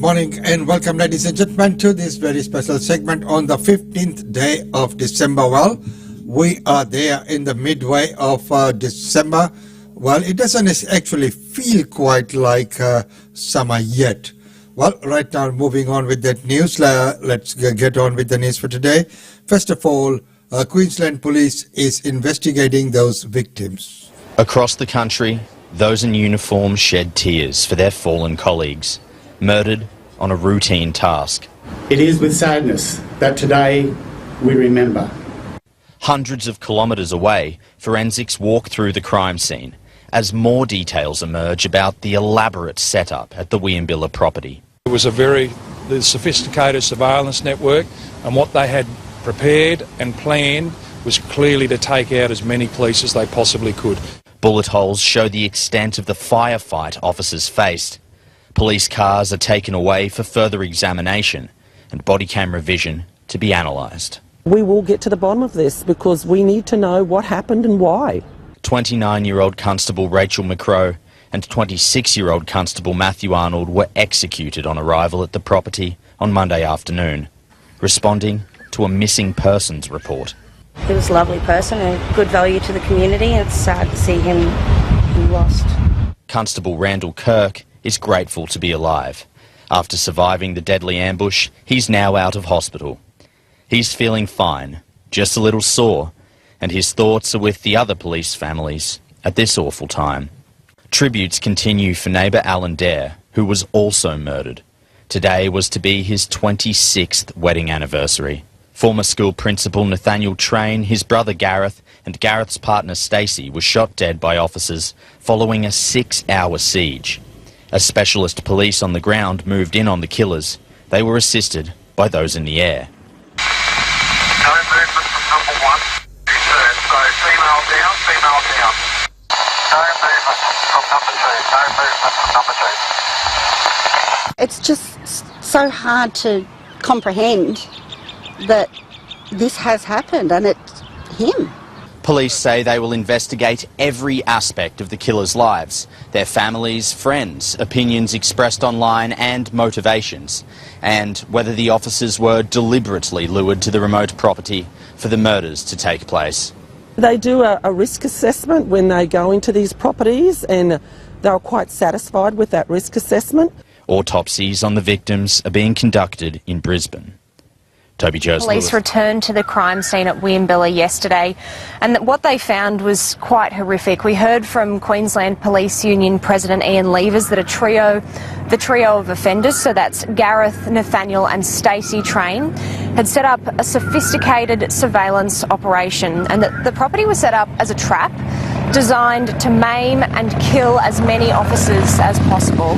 Morning and welcome, ladies and gentlemen, to this very special segment on the 15th day of December. Well, we are there in the midway of December. Well, it doesn't actually feel quite like summer yet. Well, right now, moving on with that news, let's get on with the news for today. First of all, Queensland Police is investigating those victims. Across the country, those in uniform shed tears for their fallen colleagues, murdered on a routine task. It is with sadness that today we remember. Hundreds of kilometres away, forensics walk through the crime scene as more details emerge about the elaborate setup at the Weeambilla property. It was a very sophisticated surveillance network, and what they had prepared and planned was clearly to take out as many police as they possibly could. Bullet holes show the extent of the firefight officers faced. Police cars are taken away for further examination and body camera vision to be analysed. We will get to the bottom of this because we need to know what happened and why. 29-year-old Constable Rachel McCrow and 26-year-old Constable Matthew Arnold were executed on arrival at the property on Monday afternoon, responding to a missing persons report. He was a lovely person and good value to the community. It's sad to see him lost. Constable Randall Kirk is grateful to be alive. After surviving the deadly ambush, he's now out of hospital. He's feeling fine, just a little sore, and his thoughts are with the other police families at this awful time. Tributes continue for neighbour Alan Dare, who was also murdered. Today was to be his 26th wedding anniversary. Former school principal Nathaniel Train, his brother Gareth, and Gareth's partner Stacey were shot dead by officers following a 6-hour siege. As specialist police on the ground moved in on the killers, they were assisted by those in the air. No movement from number one. Return. So female down, female down. No movement from number two. No movement from number two. It's just so hard to comprehend that this has happened and it's him. Police say they will investigate every aspect of the killers' lives, their families, friends, opinions expressed online and motivations, and whether the officers were deliberately lured to the remote property for the murders to take place. They do a risk assessment when they go into these properties and they're quite satisfied with that risk assessment. Autopsies on the victims are being conducted in Brisbane. Toby Jones. Police returned to the crime scene at Weeambilla yesterday, and what they found was quite horrific. We heard from Queensland Police Union President Ian Levers that the trio of offenders, so that's Gareth, Nathaniel and Stacey Train, had set up a sophisticated surveillance operation, and that the property was set up as a trap designed to maim and kill as many officers as possible.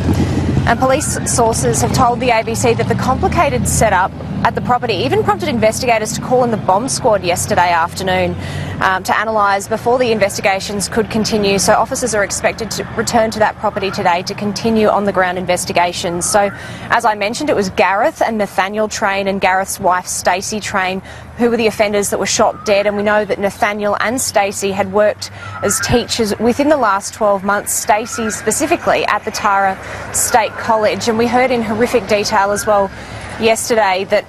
And police sources have told the ABC that the complicated setup at the property even prompted investigators to call in the bomb squad yesterday afternoon to analyse before the investigations could continue. So officers are expected to return to that property today to continue on-the-ground investigations. So, as I mentioned, it was Gareth and Nathaniel Train and Gareth's wife Stacey Train who were the offenders that were shot dead, and we know that Nathaniel and Stacey had worked as teachers within the last 12 months, Stacey specifically at the Tara State College. And we heard in horrific detail as well yesterday that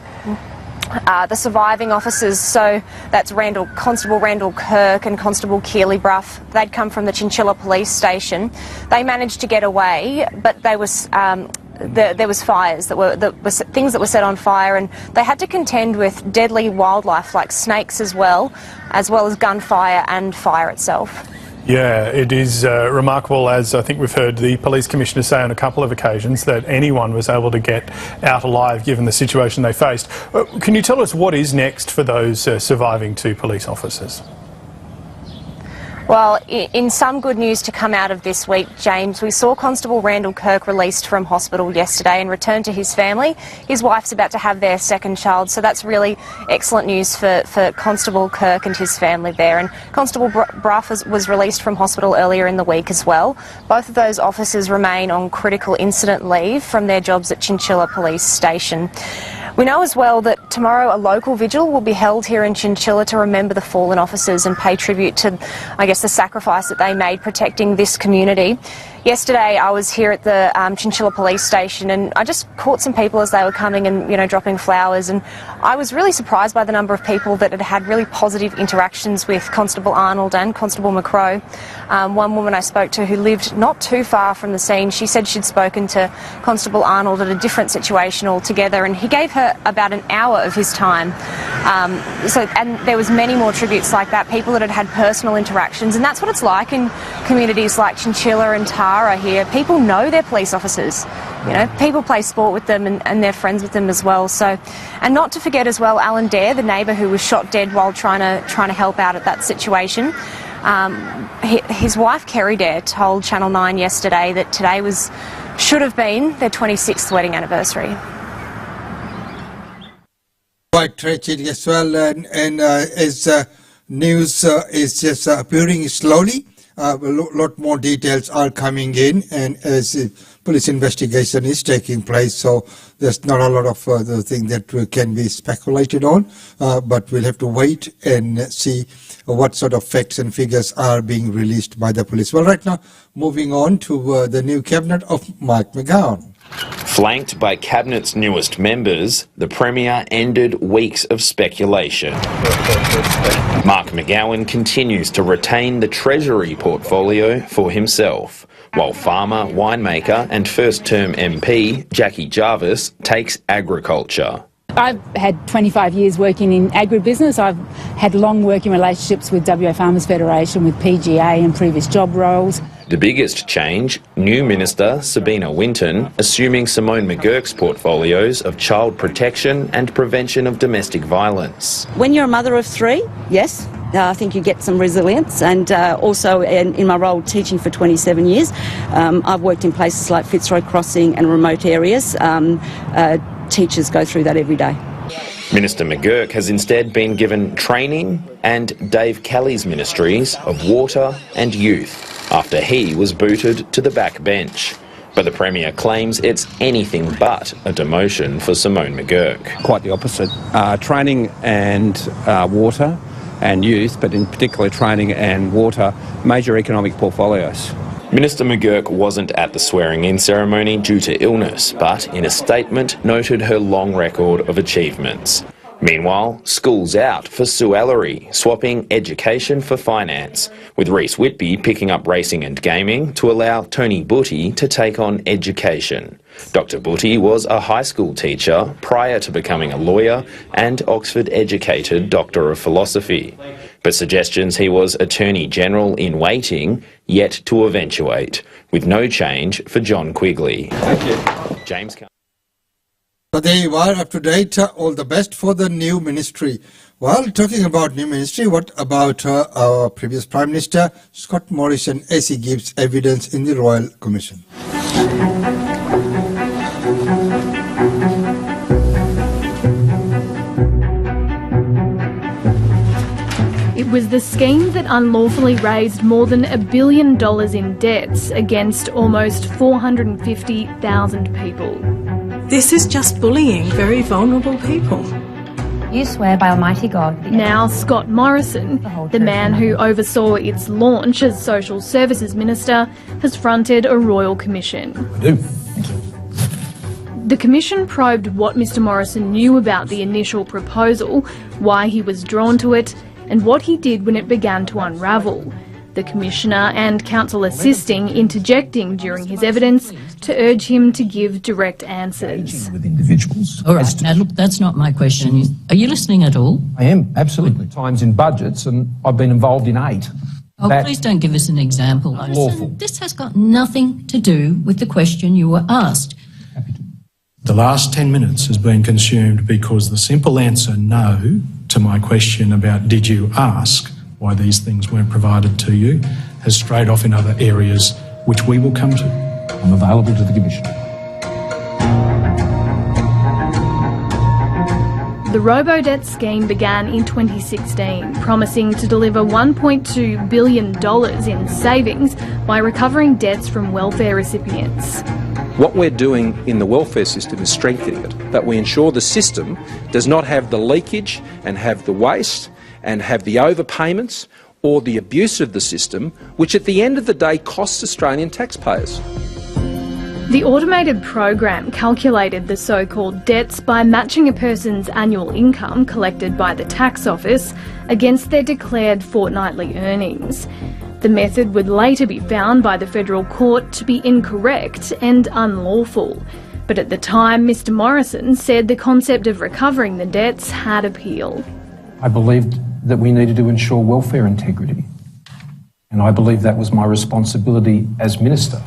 the surviving officers, so that's Constable Randall Kirk and Constable Keely Bruff, they'd come from the Chinchilla Police Station. They managed to get away, but there was fires that were things that were set on fire, and they had to contend with deadly wildlife like snakes as well as gunfire and fire itself. Yeah, it is remarkable, as I think we've heard the Police Commissioner say on a couple of occasions, that anyone was able to get out alive given the situation they faced. Can you tell us what is next for those surviving two police officers? Well, in some good news to come out of this week, James, we saw Constable Randall Kirk released from hospital yesterday and returned to his family. His wife's about to have their second child, so that's really excellent news for Constable Kirk and his family there. And Constable Bruff was released from hospital earlier in the week as well. Both of those officers remain on critical incident leave from their jobs at Chinchilla Police Station. We know as well that tomorrow a local vigil will be held here in Chinchilla to remember the fallen officers and pay tribute to, I guess, the sacrifice that they made protecting this community. Yesterday I was here at the Chinchilla police station and I just caught some people as they were coming and, you know, dropping flowers, and I was really surprised by the number of people that had had really positive interactions with Constable Arnold and Constable McCrow. One woman I spoke to who lived not too far from the scene, she said she'd spoken to Constable Arnold at a different situation altogether, and he gave her about an hour of his time. And there was many more tributes like that, people that had had personal interactions, and that's what it's like in communities like Chinchilla and Tara here. People know their police officers. You know, people play sport with them and they're friends with them as well. So, and not to forget as well, Alan Dare, the neighbour who was shot dead while trying to help out at that situation. His wife Kerry Dare told Channel 9 yesterday that today should have been their 26th wedding anniversary. Quite tragic as well, and as news is just appearing slowly. A lot more details are coming in, and as police investigation is taking place, so there's not a lot of the thing that can be speculated on, but we'll have to wait and see what sort of facts and figures are being released by the police. Well, right now, moving on to the new cabinet of Mark McGowan. Flanked by Cabinet's newest members, the Premier ended weeks of speculation. Mark McGowan continues to retain the Treasury portfolio for himself, while farmer, winemaker and first-term MP Jackie Jarvis takes agriculture. I've had 25 years working in agribusiness. I've had long working relationships with WA Farmers Federation, with PGA and previous job roles. The biggest change, new Minister Sabina Winton assuming Simone McGurk's portfolios of child protection and prevention of domestic violence. When you're a mother of three, yes, I think you get some resilience, and also in my role teaching for 27 years, I've worked in places like Fitzroy Crossing and remote areas. Teachers go through that every day. Minister McGurk has instead been given training and Dave Kelly's ministries of water and youth after he was booted to the back bench. But the Premier claims it's anything but a demotion for Simone McGurk. Quite the opposite. Training and water and youth, but in particular training and water, major economic portfolios. Minister McGurk wasn't at the swearing-in ceremony due to illness, but in a statement noted her long record of achievements. Meanwhile, school's out for Sue Ellery, swapping education for finance, with Reece Whitby picking up racing and gaming to allow Tony Butty to take on education. Dr Butty was a high school teacher prior to becoming a lawyer and Oxford-educated Doctor of Philosophy. But suggestions he was Attorney General in waiting yet to eventuate, with no change for John Quigley. Thank you. James. So there you are, up to date. All the best for the new ministry. Well, talking about new ministry, what about our previous Prime Minister, Scott Morrison, as he gives evidence in the Royal Commission? It was the scheme that unlawfully raised more than $1 billion in debts against almost 450,000 people. This is just bullying very vulnerable people. You swear by Almighty God. Now Scott Morrison, the man who oversaw its launch as Social Services Minister, has fronted a royal commission. I do. The commission probed what Mr Morrison knew about the initial proposal, why he was drawn to it, and what he did when it began to unravel. The Commissioner and counsel assisting interjecting during his evidence to urge him to give direct answers. With individuals. All right, now look, that's not my question. Are you listening at all? I am, absolutely. Times in budgets, and I've been involved in 8. Oh, please don't give us an example. Listen, this has got nothing to do with the question you were asked. The last 10 minutes has been consumed because the simple answer no to my question about did you ask why these things weren't provided to you has strayed off in other areas which we will come to. I'm available to the Commission. The robo-debt scheme began in 2016, promising to deliver $1.2 billion in savings by recovering debts from welfare recipients. What we're doing in the welfare system is strengthening it, but we ensure the system does not have the leakage and have the waste and have the overpayments or the abuse of the system, which at the end of the day costs Australian taxpayers. The automated program calculated the so-called debts by matching a person's annual income collected by the tax office against their declared fortnightly earnings. The method would later be found by the federal court to be incorrect and unlawful. But at the time, Mr Morrison said the concept of recovering the debts had appeal. I believed that we needed to ensure welfare integrity, and I believe that was my responsibility as Minister.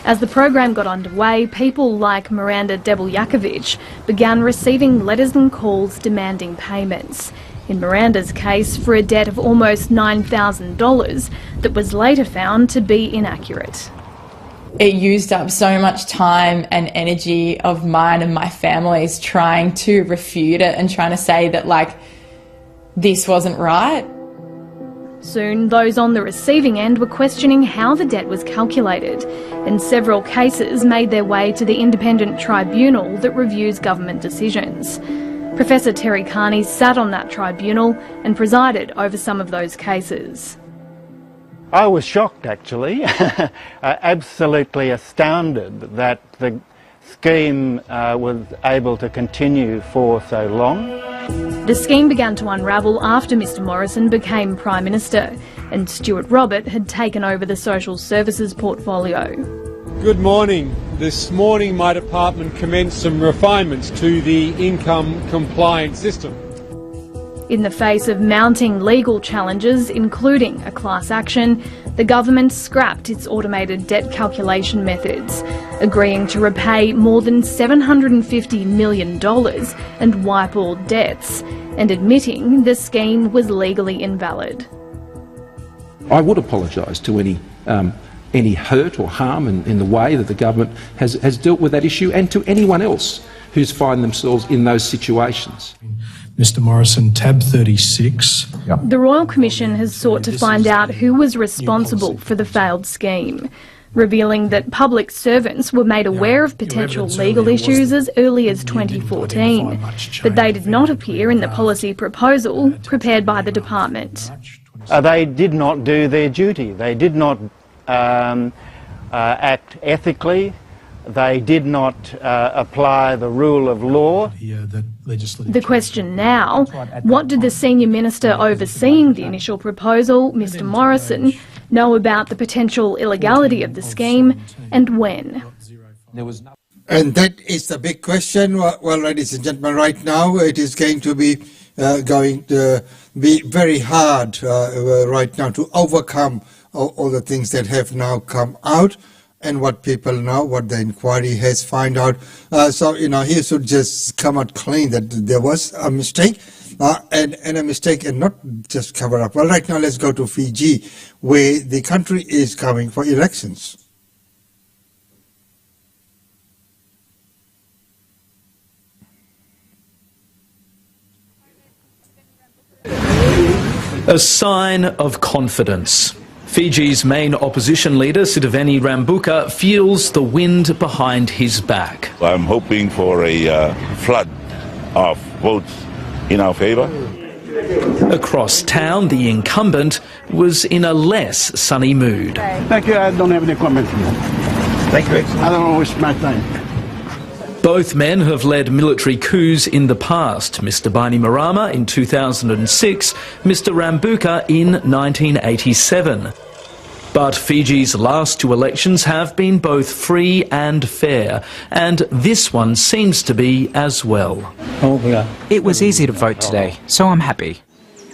As the program got underway, people like Miranda Debeljakovic began receiving letters and calls demanding payments. In Miranda's case, for a debt of almost $9,000 that was later found to be inaccurate. It used up so much time and energy of mine and my family's trying to refute it and trying to say that, like, this wasn't right. Soon, those on the receiving end were questioning how the debt was calculated, and several cases made their way to the independent tribunal that reviews government decisions. Professor Terry Carney sat on that tribunal and presided over some of those cases. I was shocked, actually, absolutely astounded that the scheme was able to continue for so long. The scheme began to unravel after Mr Morrison became Prime Minister and Stuart Robert had taken over the social services portfolio. Good morning. This morning my department commenced some refinements to the income compliance system. In the face of mounting legal challenges, including a class action, the government scrapped its automated debt calculation methods, agreeing to repay more than $750 million and wipe all debts, and admitting the scheme was legally invalid. I would apologise to any hurt or harm in the way that the government has dealt with that issue, and to anyone else who's find themselves in those situations. Mr Morrison, tab 36. The Royal Commission has sought to find out who was responsible for the failed scheme, revealing that public servants were made aware of potential legal issues as early as 2014, but they did not appear in the policy proposal prepared by the department. They did not do their duty. They did not act ethically. They did not apply the rule of law. The question now, what did the senior minister overseeing the initial proposal, Mr Morrison, know about the potential illegality of the scheme, and when? And that is the big question. Well, ladies and gentlemen, right now it is going to be very hard right now to overcome all the things that have now come out and what people know, what the inquiry has found out. So, he should just come out clean that there was a mistake and a mistake and not just cover up. Well, right now let's go to Fiji, where the country is coming for elections. A sign of confidence. Fiji's main opposition leader, Sitiveni Rabuka, feels the wind behind his back. I'm hoping for a flood of votes in our favour. Across town, the incumbent was in a less sunny mood. Thank you. I don't have any comments. Thank you. I don't want to waste my time. Both men have led military coups in the past, Mr Bainimarama in 2006, Mr Rabuka in 1987. But Fiji's last two elections have been both free and fair, and this one seems to be as well. It was easy to vote today, so I'm happy.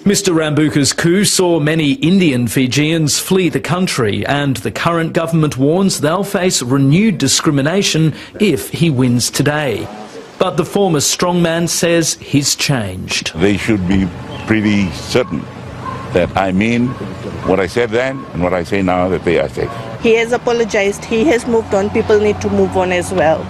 Mr Rabuka's coup saw many Indian Fijians flee the country, and the current government warns they'll face renewed discrimination if he wins today. But the former strongman says he's changed. They should be pretty certain that I mean what I said then and what I say now, that they are safe. He has apologized. He has moved on. People need to move on as well.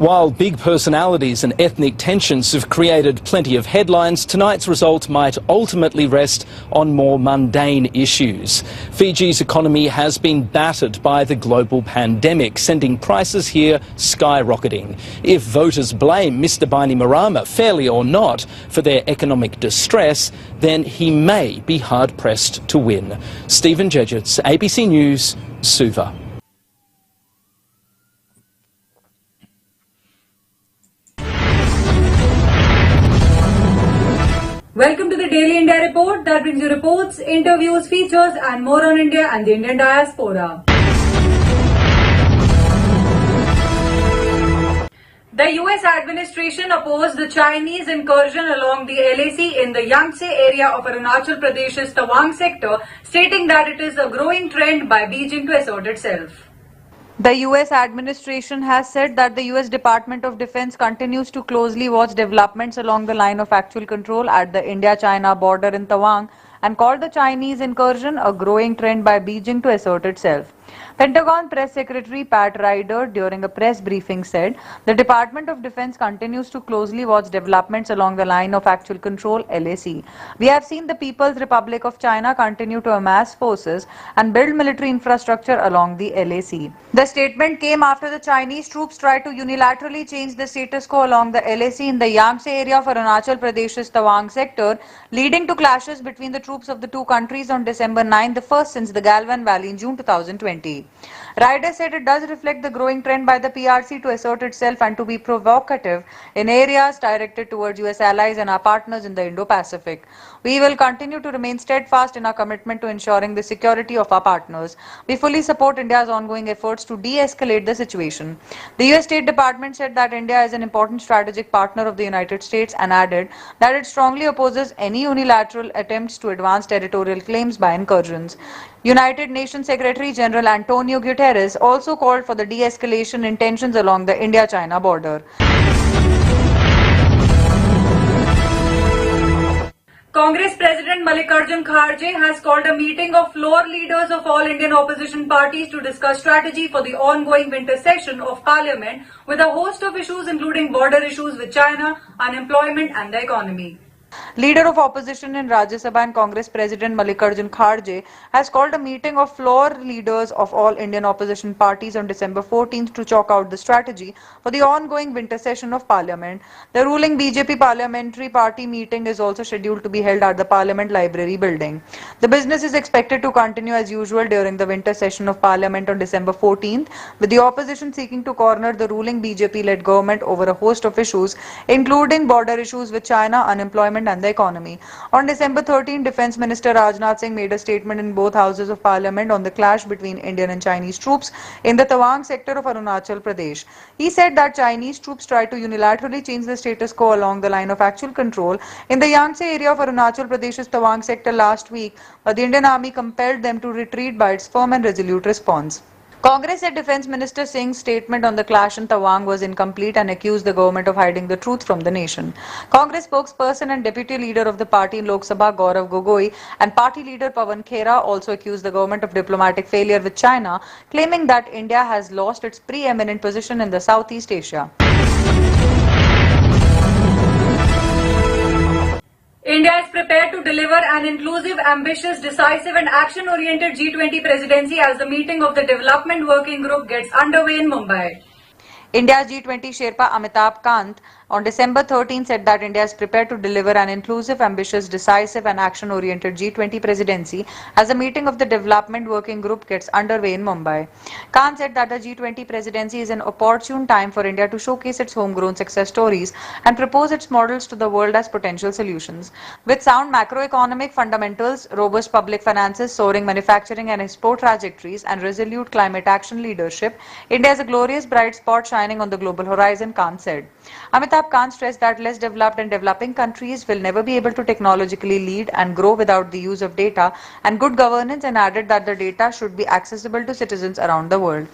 While big personalities and ethnic tensions have created plenty of headlines, tonight's result might ultimately rest on more mundane issues. Fiji's economy has been battered by the global pandemic, sending prices here skyrocketing. If voters blame Mr Bainimarama, fairly or not, for their economic distress, then he may be hard-pressed to win. Stephen Jedgetts, ABC News, Suva. Welcome to the Daily India Report that brings you reports, interviews, features and more on India and the Indian diaspora. The US administration opposed the Chinese incursion along the LAC in the Yangtze area of Arunachal Pradesh's Tawang sector, stating that it is a growing trend by Beijing to assert itself. The US administration has said that the US Department of Defense continues to closely watch developments along the line of actual control at the India-China border in Tawang and called the Chinese incursion a growing trend by Beijing to assert itself. Pentagon Press Secretary Pat Ryder, during a press briefing, said the Department of Defense continues to closely watch developments along the line of actual control (LAC). We have seen the People's Republic of China continue to amass forces and build military infrastructure along the LAC. The statement came after the Chinese troops tried to unilaterally change the status quo along the LAC in the Yangtze area of Arunachal Pradesh's Tawang sector, leading to clashes between the troops of the two countries on December 9, the first since the Galwan Valley in June 2020. Ryder said it does reflect the growing trend by the PRC to assert itself and to be provocative in areas directed towards US allies and our partners in the Indo-Pacific. We will continue to remain steadfast in our commitment to ensuring the security of our partners. We fully support India's ongoing efforts to de-escalate the situation. The US State Department said that India is an important strategic partner of the United States and added that it strongly opposes any unilateral attempts to advance territorial claims by incursions. United Nations Secretary General Antonio Guterres also called for the de-escalation in tensions along the India-China border. Congress President Mallikarjun Kharge has called a meeting of floor leaders of all Indian opposition parties to discuss strategy for the ongoing winter session of Parliament with a host of issues including border issues with China, unemployment and the economy. Leader of opposition in Rajya Sabha and Congress President Mallikarjun Kharge has called a meeting of floor leaders of all Indian opposition parties on December 14th to chalk out the strategy for the ongoing winter session of Parliament. The ruling BJP Parliamentary Party meeting is also scheduled to be held at the Parliament Library building. The business is expected to continue as usual during the winter session of Parliament on December 14th, with the opposition seeking to corner the ruling BJP-led government over a host of issues, including border issues with China, unemployment and the economy. On December 13, Defence Minister Rajnath Singh made a statement in both houses of Parliament on the clash between Indian and Chinese troops in the Tawang sector of Arunachal Pradesh. He said that Chinese troops tried to unilaterally change the status quo along the line of actual control in the Yangtze area of Arunachal Pradesh's Tawang sector last week, but the Indian army compelled them to retreat by its firm and resolute response. Congress said Defence Minister Singh's statement on the clash in Tawang was incomplete and accused the government of hiding the truth from the nation. Congress spokesperson and deputy leader of the party in Lok Sabha, Gaurav Gogoi, and party leader Pawan Khera also accused the government of diplomatic failure with China, claiming that India has lost its preeminent position in the Southeast Asia. India is prepared to deliver an inclusive, ambitious, decisive and action-oriented G20 presidency as the meeting of the Development Working Group gets underway in Mumbai. India's G20 Sherpa Amitabh Kant on December 13 said that India is prepared to deliver an inclusive, ambitious, decisive and action-oriented G20 presidency as a meeting of the Development Working Group gets underway in Mumbai. Kant said that the G20 presidency is an opportune time for India to showcase its homegrown success stories and propose its models to the world as potential solutions. With sound macroeconomic fundamentals, robust public finances, soaring manufacturing and export trajectories and resolute climate action leadership, India is a glorious bright spot shining on the global horizon, Kant said. Amitabh Kant stressed that less developed and developing countries will never be able to technologically lead and grow without the use of data and good governance, and added that the data should be accessible to citizens around the world.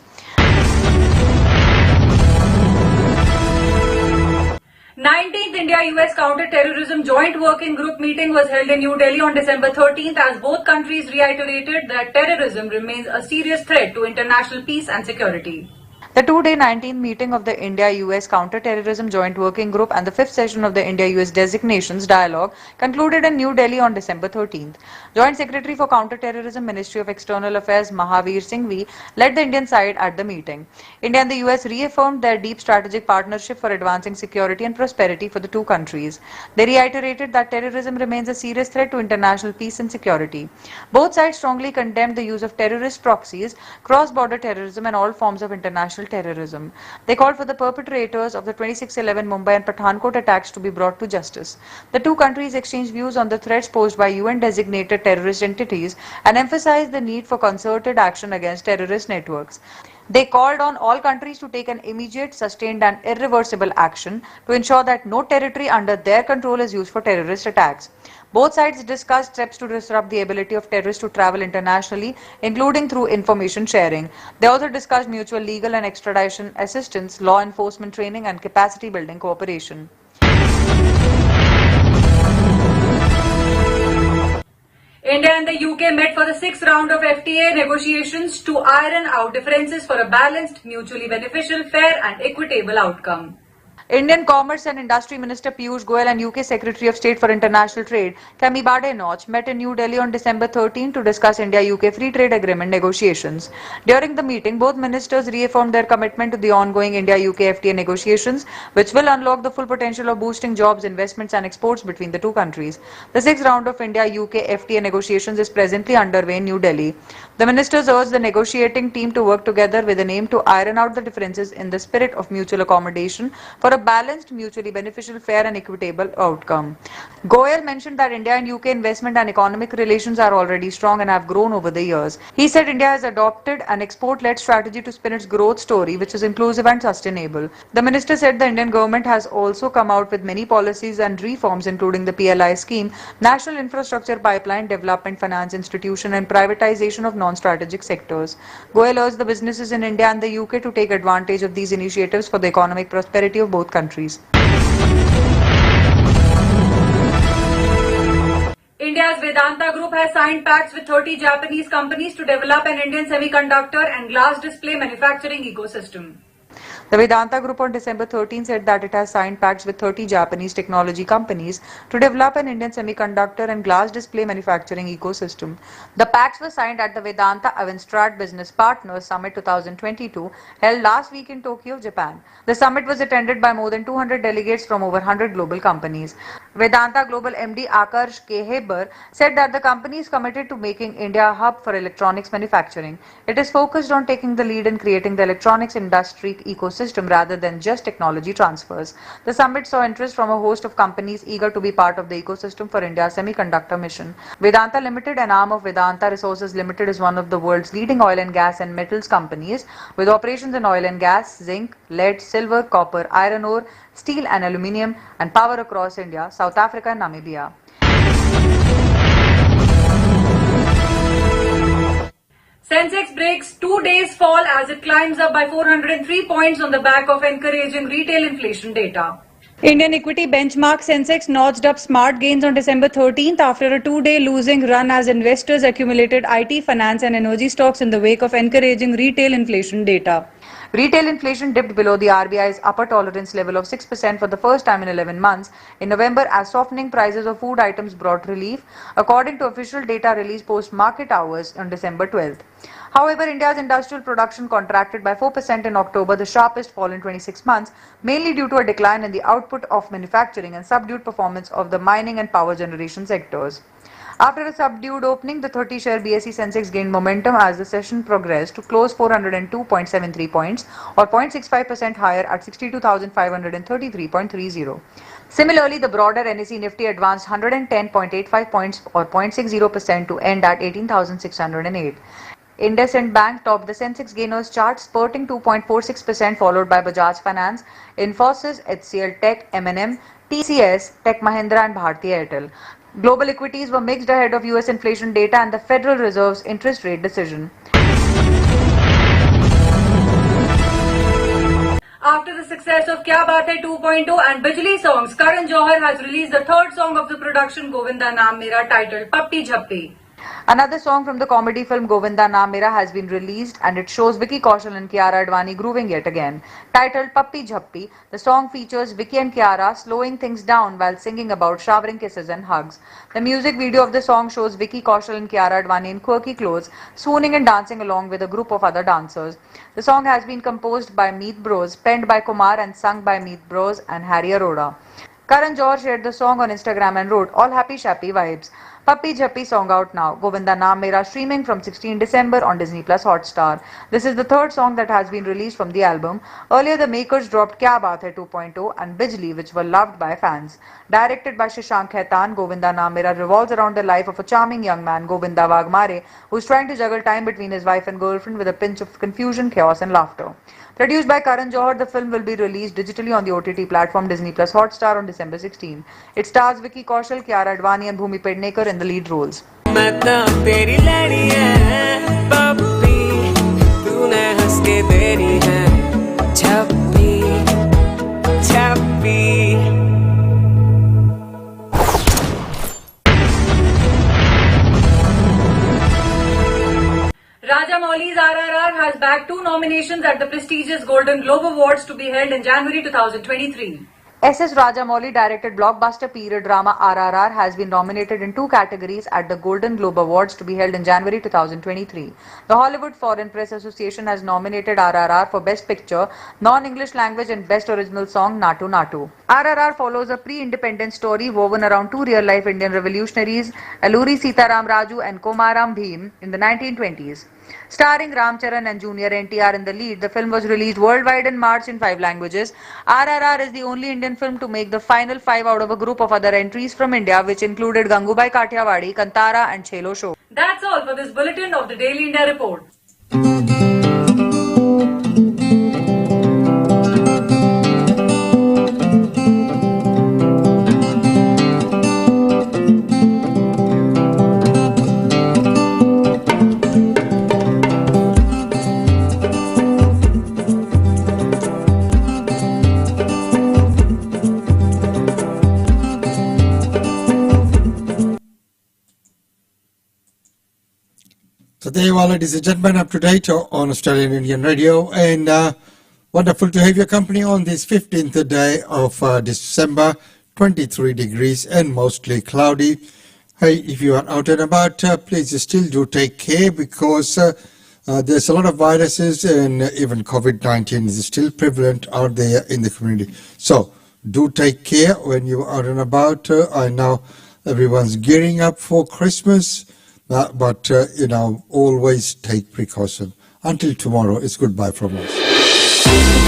19th India-US Counter-Terrorism Joint Working Group meeting was held in New Delhi on December 13th as both countries reiterated that terrorism remains a serious threat to international peace and security. The two-day 19th meeting of the India-US Counter-Terrorism Joint Working Group and the fifth session of the India-US Designations Dialogue concluded in New Delhi on December 13th. Joint Secretary for Counter-Terrorism Ministry of External Affairs Mahavir Singhvi led the Indian side at the meeting. India and the US reaffirmed their deep strategic partnership for advancing security and prosperity for the two countries. They reiterated that terrorism remains a serious threat to international peace and security. Both sides strongly condemned the use of terrorist proxies, cross-border terrorism and all forms of international terrorism. They called for the perpetrators of the 26/11 Mumbai and Pathankot attacks to be brought to justice. The two countries exchanged views on the threats posed by UN-designated terrorist entities and emphasized the need for concerted action against terrorist networks. They called on all countries to take an immediate, sustained and irreversible action to ensure that no territory under their control is used for terrorist attacks. Both sides discussed steps to disrupt the ability of terrorists to travel internationally, including through information sharing. They also discussed mutual legal and extradition assistance, law enforcement training and capacity building cooperation. India and the UK met for the sixth round of FTA negotiations to iron out differences for a balanced, mutually beneficial, fair and equitable outcome. Indian Commerce and Industry Minister Piyush Goyal and UK Secretary of State for International Trade Kemi Badenoch met in New Delhi on December 13 to discuss India-UK Free Trade Agreement negotiations. During the meeting, both ministers reaffirmed their commitment to the ongoing India-UK FTA negotiations, which will unlock the full potential of boosting jobs, investments and exports between the two countries. The sixth round of India-UK FTA negotiations is presently underway in New Delhi. The ministers urged the negotiating team to work together with an aim to iron out the differences in the spirit of mutual accommodation for a balanced, mutually beneficial, fair and equitable outcome. Goyal mentioned that India and UK investment and economic relations are already strong and have grown over the years. He said India has adopted an export-led strategy to spin its growth story, which is inclusive and sustainable. The minister said the Indian government has also come out with many policies and reforms, including the PLI scheme, National Infrastructure Pipeline, Development Finance Institution and privatization of non-strategic sectors. Goyal urged the businesses in India and the UK to take advantage of these initiatives for the economic prosperity of both countries. India's Vedanta Group has signed pacts with 30 Japanese companies to develop an Indian semiconductor and glass display manufacturing ecosystem. The Vedanta Group on December 13 said that it has signed pacts with 30 Japanese technology companies to develop an Indian semiconductor and glass display manufacturing ecosystem. The pacts were signed at the Vedanta Avinstrat Business Partners Summit 2022 held last week in Tokyo, Japan. The summit was attended by more than 200 delegates from over 100 global companies. Vedanta Global MD Akarsh K. Heber said that the company is committed to making India a hub for electronics manufacturing. It is focused on taking the lead in creating the electronics industry ecosystem rather than just technology transfers. The summit saw interest from a host of companies eager to be part of the ecosystem for India's semiconductor mission. Vedanta Limited, an arm of Vedanta Resources Limited, is one of the world's leading oil and gas and metals companies with operations in oil and gas, zinc, lead, silver, copper, iron ore, steel and aluminium and power across India, South Africa and Namibia. Sensex breaks 2 days fall as it climbs up by 403 points on the back of encouraging retail inflation data. Indian equity benchmark Sensex notched up smart gains on December 13th after a 2-day losing run as investors accumulated IT, finance and energy stocks in the wake of encouraging retail inflation data. Retail inflation dipped below the RBI's upper tolerance level of 6% for the first time in 11 months in November as softening prices of food items brought relief, according to official data released post-market hours on December 12th. However, India's industrial production contracted by 4% in October, the sharpest fall in 26 months, mainly due to a decline in the output of manufacturing and subdued performance of the mining and power generation sectors. After a subdued opening, the 30-share BSE Sensex gained momentum as the session progressed to close 402.73 points or 0.65% higher at 62,533.30. Similarly, the broader NSE Nifty advanced 110.85 points or 0.60% to end at 18,608. IndusInd Bank topped the Sensex gainers chart, spurting 2.46%, followed by Bajaj Finance, Infosys, HCL Tech, M&M, TCS, Tech Mahindra and Bharti Airtel. Global equities were mixed ahead of US inflation data and the Federal Reserve's interest rate decision. After the success of Kya Baat Hai 2.0 and Bijli songs, Karan Johar has released the third song of the production, Govinda Naam Mera, titled Pappi Jhappi. Another song from the comedy film Govinda Na Mera has been released and it shows Vicky Kaushal and Kiara Advani grooving yet again. Titled Pappi Jhappi, the song features Vicky and Kiara slowing things down while singing about showering kisses and hugs. The music video of the song shows Vicky Kaushal and Kiara Advani in quirky clothes, swooning and dancing along with a group of other dancers. The song has been composed by Meet Bros, penned by Kumar and sung by Meet Bros and Harry Arora. Karan Johar shared the song on Instagram and wrote, "All happy shappy vibes. Pappi Jhappi song out now. Govinda Na Mera streaming from 16 December on Disney Plus Hotstar." This is the third song that has been released from the album. Earlier, the makers dropped Kya Baat Hai 2.0 and Bijli, which were loved by fans. Directed by Shashank Khaitan, Govinda Na Mera revolves around the life of a charming young man, Govinda Wagmare, who's trying to juggle time between his wife and girlfriend with a pinch of confusion, chaos and laughter. Produced by Karan Johar, the film will be released digitally on the OTT platform Disney Plus Hotstar on December 16. It stars Vicky Kaushal, Kiara Advani and Bhumi Pednekar in the lead roles. Rajamouli's RRR has bagged 2 nominations at the prestigious Golden Globe Awards to be held in January 2023. S.S. Rajamouli directed blockbuster period drama RRR has been nominated in 2 categories at the Golden Globe Awards to be held in January 2023. The Hollywood Foreign Press Association has nominated RRR for Best Picture, Non-English Language and Best Original Song Natu Natu. RRR follows a pre-independence story woven around 2 real-life Indian revolutionaries, Alluri Sitaram Raju and Komaram Bhim in the 1920s. Starring Ram Charan and Junior NTR in the lead, the film was released worldwide in March in 5 languages. RRR is the only Indian film to make the final 5 out of a group of other entries from India, which included Gangubai Kathiawadi, Kantara and Chelo Show. That's all for this bulletin of the Daily India Report. So there you are, ladies and gentlemen, up to date on Australian Indian Radio, and wonderful to have your company on this 15th day of December, 23 degrees and mostly cloudy. Hey, if you are out and about, please still do take care, because there's a lot of viruses and even COVID-19 is still prevalent out there in the community. So do take care when you are out and about. I know everyone's gearing up for Christmas. But always take precaution. Until tomorrow, it's goodbye from us.